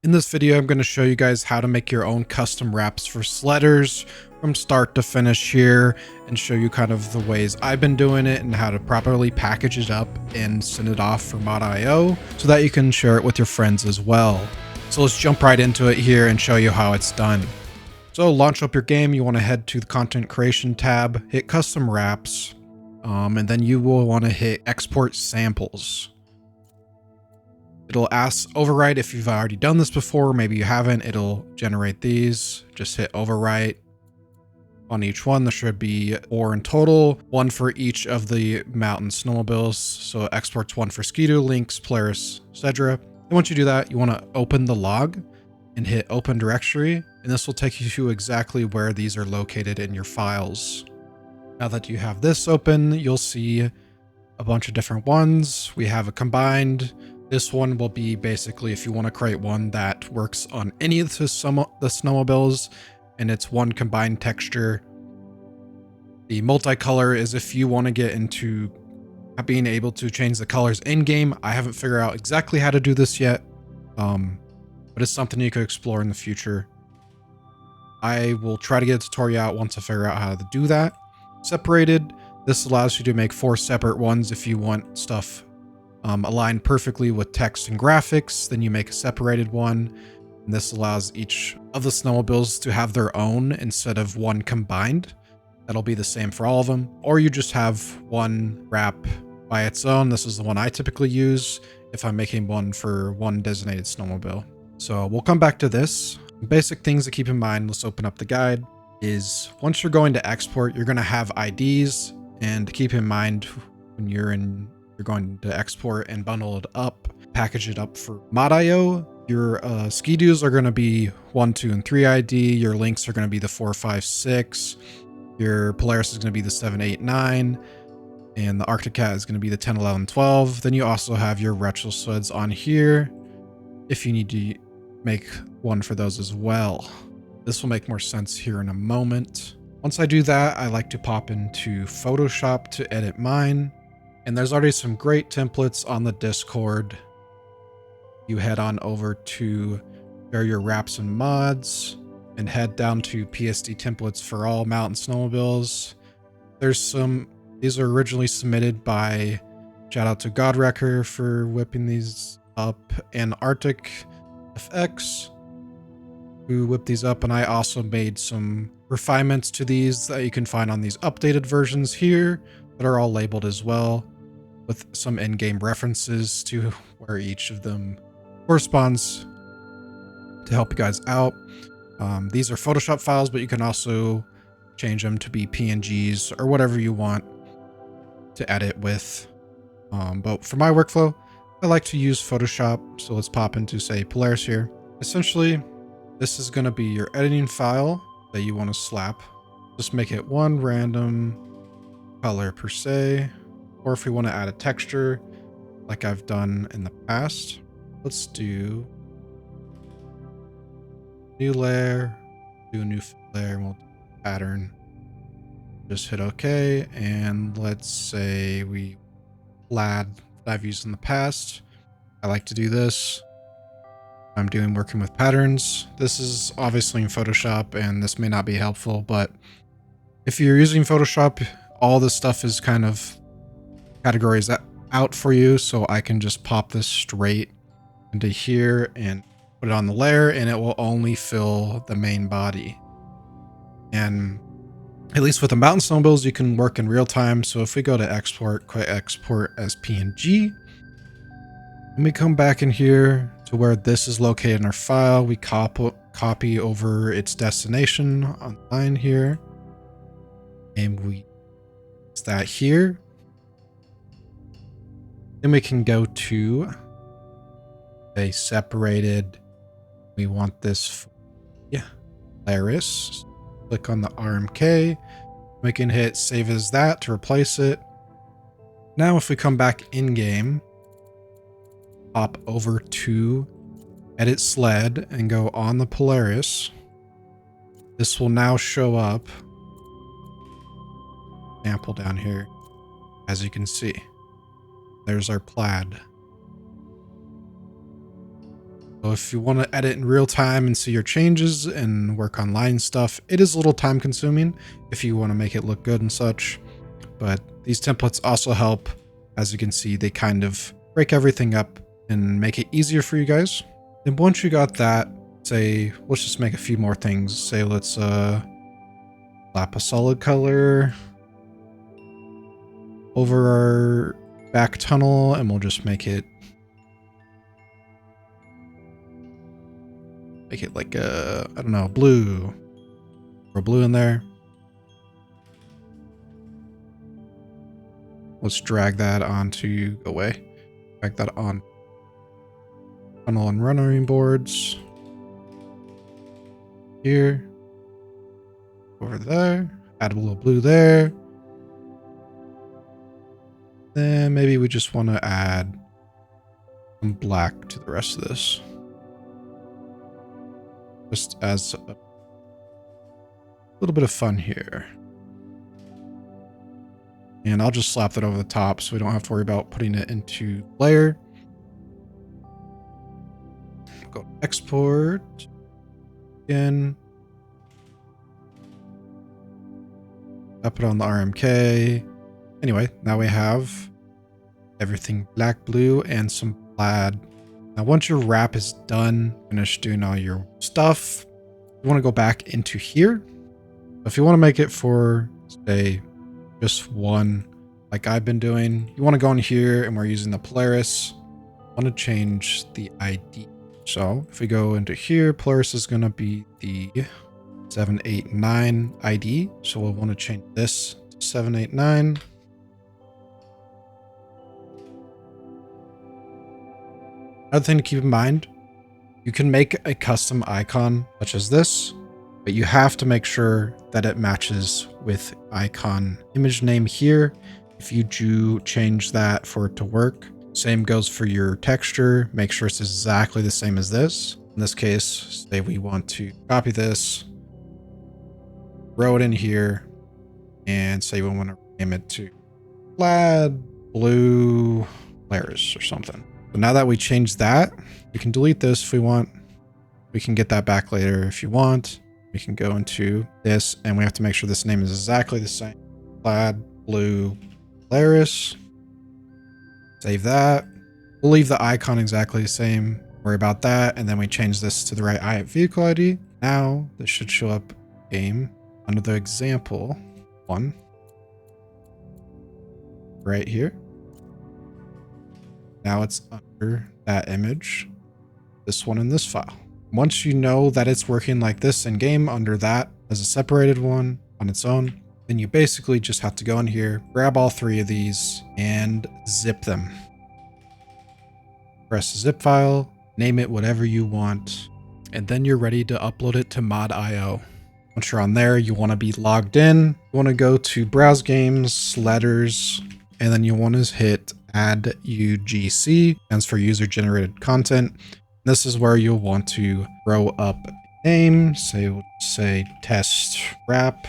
In this video, I'm going to show you guys how to make your own custom wraps for Sledders from start to finish here, and show you kind of the ways I've been doing it and how to properly package it up and send it off for mod.io so that you can share it with your friends as well. So let's jump right into it here and show you how it's done. So launch up your game, you want to head to the content creation tab, hit custom wraps, and then you will want to hit export samples. It'll ask overwrite if you've already done this before. Maybe you haven't. It'll generate these. Just hit overwrite. On each one, there should be 4 in total, 1 for each of the mountain snowmobiles. So it exports 1 for Ski-Doo, Lynx, Polaris, etc. And once you do that, you want to open the log and hit open directory. And this will take you to exactly where these are located in your files. Now that you have this open, you'll see a bunch of different ones. We have a combined. This one will be basically if you want to create one that works on any of the snowmobiles, and it's one combined texture. The multicolor is if you want to get into being able to change the colors in game. I haven't figured out exactly how to do this yet, but it's something you could explore in the future. I will try to get a tutorial out once I figure out how to do that. Separated, this allows you to make 4 separate ones if you want stuff aligned perfectly with text and graphics. Then you make a separated one, and this allows each of the snowmobiles to have their own instead of one combined. That'll be the same for all of them, or you just have one wrap by its own. This is the one I typically use if I'm making one for one designated snowmobile. So we'll come back to this. Basic things to keep in mind, let's open up the guide, is once you're going to export, you're going to have IDs, and keep in mind when you're going to export and bundle it up, package it up for mod.io. Your Ski-Doos are going to be 1, 2, and 3 ID. Your Lynx are going to be the 4, 5, 6. Your Polaris is going to be the 7, 8, 9. And the Arctic Cat is going to be the 10, 11, 12. Then you also have your retro sleds on here if you need to make one for those as well. This will make more sense here in a moment. Once I do that, I like to pop into Photoshop to edit mine. And there's already some great templates on the Discord. You head on over to share your wraps and mods and head down to PSD templates for all mountain snowmobiles. These are originally submitted by, shout out to Godwrecker for whipping these up, and Arctic FX who whipped these up, and I also made some refinements to these that you can find on these updated versions here that are all labeled as well, with some in-game references to where each of them corresponds to help you guys out. These are Photoshop files, but you can also change them to be PNGs or whatever you want to edit with. But for my workflow, I like to use Photoshop. So let's pop into, say, Polaris here. Essentially, this is going to be your editing file that you want to slap. Just make it one random color per se. Or if we want to add a texture like I've done in the past, let's do new layer, do a new layer, and we'll do pattern. Just hit OK, and let's say we plaid that I've used in the past. I like to do this. I'm working with patterns. This is obviously in Photoshop, and this may not be helpful, but if you're using Photoshop, all this stuff is kind of categories out for you, so I can just pop this straight into here and put it on the layer, and it will only fill the main body. And at least with the mountain snowmobiles, you can work in real time. So if we go to export, quick export as PNG, and we come back in here to where this is located in our file, we copy over its destination on the line here, and we use that here. Then we can go to a separated. We want this, Polaris. Click on the RMK. We can hit save as that to replace it. Now, if we come back in game, hop over to edit sled and go on the Polaris. This will now show up. Sample down here, as you can see. There's our plaid. So if you want to edit in real time and see your changes and work on line stuff, it is a little time consuming if you want to make it look good and such. But these templates also help. As you can see, they kind of break everything up and make it easier for you guys. And once you got that, say, let's just make a few more things. Say, let's slap a solid color over our back tunnel, and we'll just make it like a, I don't know, blue, or blue in there. Let's drag that onto, go away. Drag that on tunnel and running boards. Here. Over there. Add a little blue there. Then maybe we just want to add some black to the rest of this. Just as a little bit of fun here. And I'll just slap that over the top so we don't have to worry about putting it into layer. Go export. Again. I'll put on the RMK. Anyway, now we have everything black, blue, and some plaid. Now, once your wrap is done, finished doing all your stuff, you want to go back into here. If you want to make it for, say, just one, like I've been doing, you want to go in here, and we're using the Polaris. I want to change the ID. So if we go into here, Polaris is going to be the 789 ID. So we'll want to change this to 789. Another thing to keep in mind, you can make a custom icon such as this, but you have to make sure that it matches with icon image name here. If you do change that for it to work, same goes for your texture. Make sure it's exactly the same as this. In this case, say we want to copy this, throw it in here, and say we want to name it to plaid blue layers or something. So now that we changed that, we can delete this if we want. We can get that back later if you want. We can go into this, and we have to make sure this name is exactly the same. Plaid blue Polaris. Save that. We'll leave the icon exactly the same. Worry about that. And then we change this to the right vehicle ID. Now this should show up game under the example one right here. Now it's under that image, this one in this file. Once you know that it's working like this in game under that as a separated one on its own, then you basically just have to go in here, grab all three of these and zip them. Press the zip file, name it whatever you want, and then you're ready to upload it to Mod.io. Once you're on there, you want to be logged in. You want to go to Browse Games, Sledders, and then you want to hit Add UGC, stands for User Generated Content. This is where you'll want to throw up a name. Say test wrap,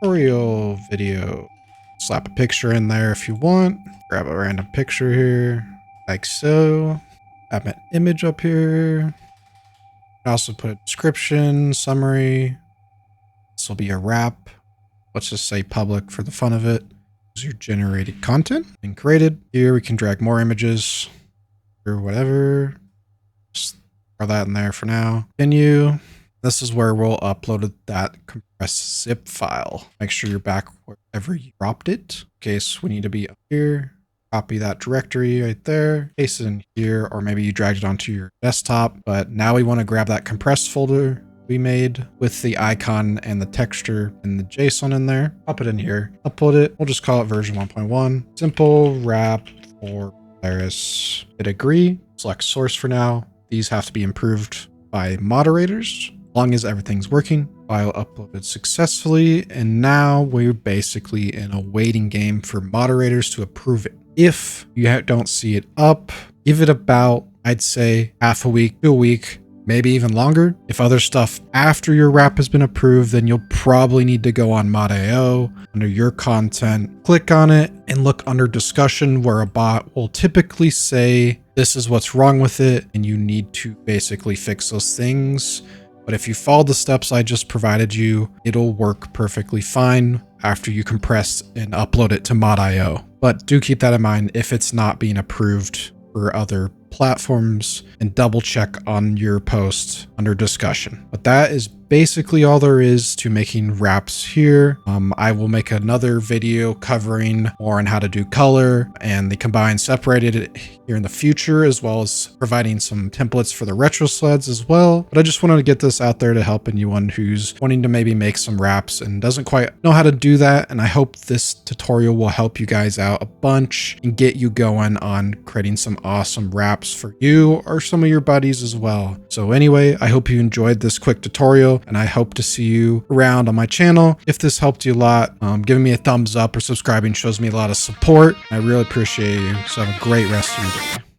tutorial video. Slap a picture in there if you want. Grab a random picture here, like so. Add an image up here. Also put a description, summary. This will be a wrap. Let's just say public for the fun of it. User generated content and created. Here we can drag more images or whatever. Just throw that in there for now. Continue. This is where we'll upload that compressed zip file. Make sure you're back wherever you dropped it. In case we need to be up here. Copy that directory right there, paste it in here, or maybe you dragged it onto your desktop. But now we want to grab that compressed folder we made with the icon and the texture and the JSON in there. Pop it in here, upload it. We'll just call it version 1.1. Simple wrap for Polaris. Hit agree, select source for now. These have to be improved by moderators, as long as everything's working. File uploaded successfully, and now we're basically in a waiting game for moderators to approve it. If you don't see it up, give it about, I'd say, half a week to a week. maybe even longer. If other stuff after your wrap has been approved, then you'll probably need to go on Mod.io under your content, click on it, and look under discussion where a bot will typically say, this is what's wrong with it, and you need to basically fix those things. But if you follow the steps I just provided you, it'll work perfectly fine after you compress and upload it to Mod.io. But do keep that in mind if it's not being approved for other platforms, and double check on your post under discussion. But that is basically all there is to making wraps here. I will make another video covering more on how to do color and the combined separated here in the future, as well as providing some templates for the retro sleds as well. But I just wanted to get this out there to help anyone who's wanting to maybe make some wraps and doesn't quite know how to do that. And I hope this tutorial will help you guys out a bunch and get you going on creating some awesome wraps for you or some of your buddies as well. So anyway, I hope you enjoyed this quick tutorial, and I hope to see you around on my channel. If this helped you a lot, giving me a thumbs up or subscribing shows me a lot of support. I really appreciate you. So have a great rest of your day.